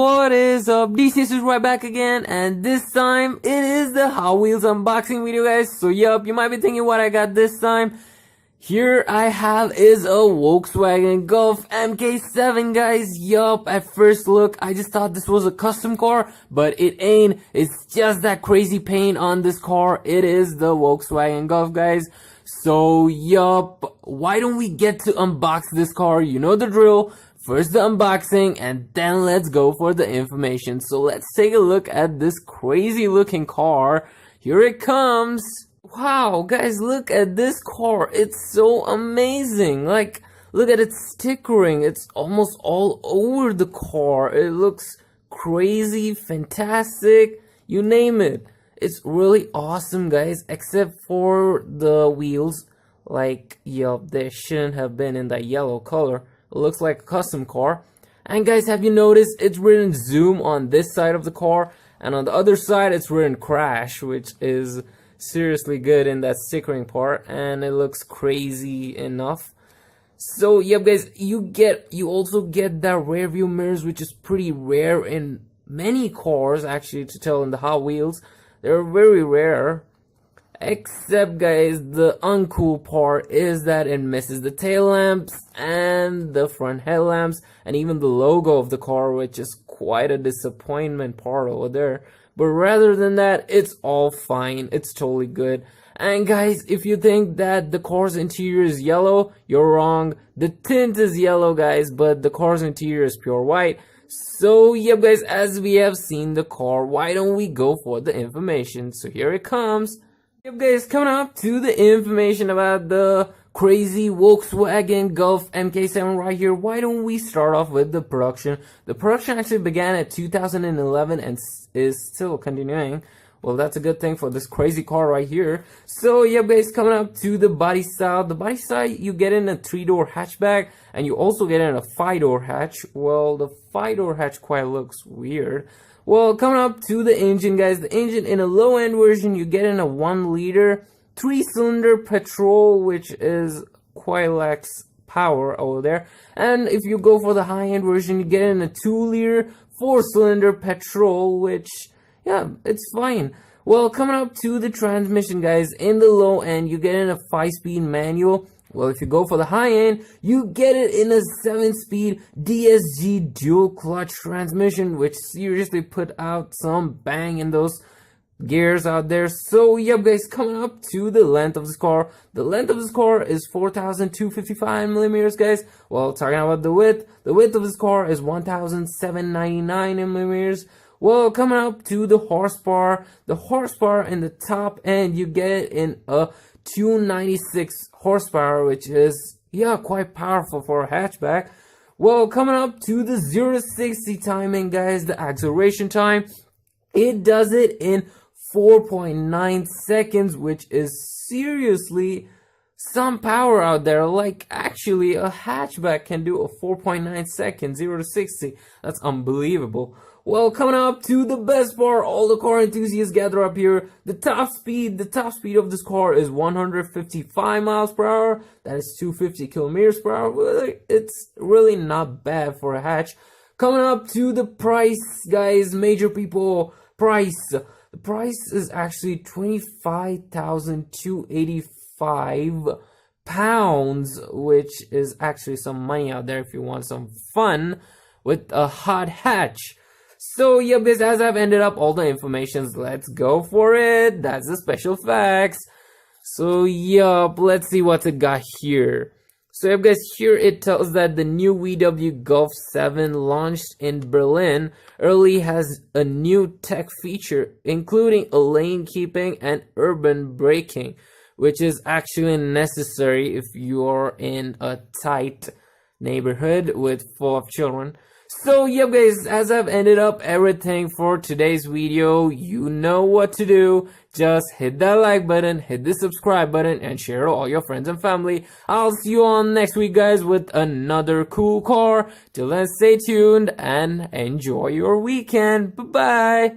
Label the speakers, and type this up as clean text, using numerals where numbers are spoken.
Speaker 1: What is up? DCS is right back again, and this time it is the Hot Wheels unboxing video, guys. So yup, you might be thinking what I got this time. Here I have is a Volkswagen Golf MK7, guys. Yup, at first look I just thought this was a custom car, but it ain't. It's just that crazy paint on this car. It is the Volkswagen Golf, guys. So yup, why don't we get to unbox this car? You know the drill. First the unboxing, and then let's go for the information. So let's take a look at this crazy looking car. Here it comes. Wow, guys, look at this car. It's so amazing. Like, look at its stickering. It's almost all over the car. It looks crazy, fantastic, you name it. It's really awesome, guys, except for the wheels. Like, yup, they shouldn't have been in that yellow color. It looks like a custom car. And guys, have you noticed it's written zoom on this side of the car, and on the other side it's written crash, which is seriously good in that stickering part, and it looks crazy enough. So yep, guys, you also get that rear view mirrors, which is pretty rare in many cars, actually, to tell in the Hot Wheels. They're very rare. Except, guys, the uncool part is that it misses the tail lamps and the front headlamps and even the logo of the car, which is quite a disappointment part over there. But rather than that, it's all fine. It's totally good. And guys, if you think that the car's interior is yellow, you're wrong. The tint is yellow, guys, but the car's interior is pure white. So yep, guys, as we have seen the car, why don't we go for the information? So here it comes. Yep, guys, coming up to the information about the crazy Volkswagen Golf MK7 right here. Why don't we start off with the production? The production actually began at 2011 and is still continuing. Well, that's a good thing for this crazy car right here. So, yep, guys, coming up to the body style. The body style, you get in a 3-door hatchback, and you also get in a 5-door hatch. Well, the 5-door hatch quite looks weird. Well, coming up to the engine, guys, the engine in a low-end version, you get in a 1-liter 3-cylinder petrol, which is quite lacks power over there. And if you go for the high-end version, you get in a 2-liter 4-cylinder petrol, which, yeah, it's fine. Well, coming up to the transmission, guys, in the low end, you get in a 5-speed manual. Well, if you go for the high end, you get it in a 7-speed DSG dual clutch transmission, which seriously put out some bang in those gears out there. So yep, guys, coming up to the length of this car. The length of this car is 4,255 millimeters, guys. Well, talking about the width of this car is 1,799 millimeters. Well, coming up to the horsepower in the top end, you get it in a 296 horsepower, which is, yeah, quite powerful for a hatchback. Well, coming up to the 0 to 60 timing, guys, the acceleration time, it does it in 4.9 seconds, which is seriously some power out there. Like, actually, a hatchback can do a 4.9 seconds, 0 to 60. That's unbelievable. Well, coming up to the best part, all the car enthusiasts gather up here. The top speed of this car is 155 miles per hour. That is 250 kilometers per hour. Well, it's really not bad for a hatch. Coming up to the price, guys, major people, price. The price is actually 25,285 pounds, which is actually some money out there if you want some fun with a hot hatch. So yep, guys, as I've ended up all the informations, let's go for it. That's the special facts. So yup, let's see what it got here. So yep, guys, here it tells that the new VW Golf 7 launched in Berlin early has a new tech feature, including a lane keeping and urban braking, which is actually necessary if you're in a tight neighborhood full of children. So yep, guys, as I've ended up everything for today's video, you know what to do. Just hit that like button, hit the subscribe button, and share to all your friends and family. I'll see you all next week, guys, with another cool car. Till then, stay tuned and enjoy your weekend. Bye bye.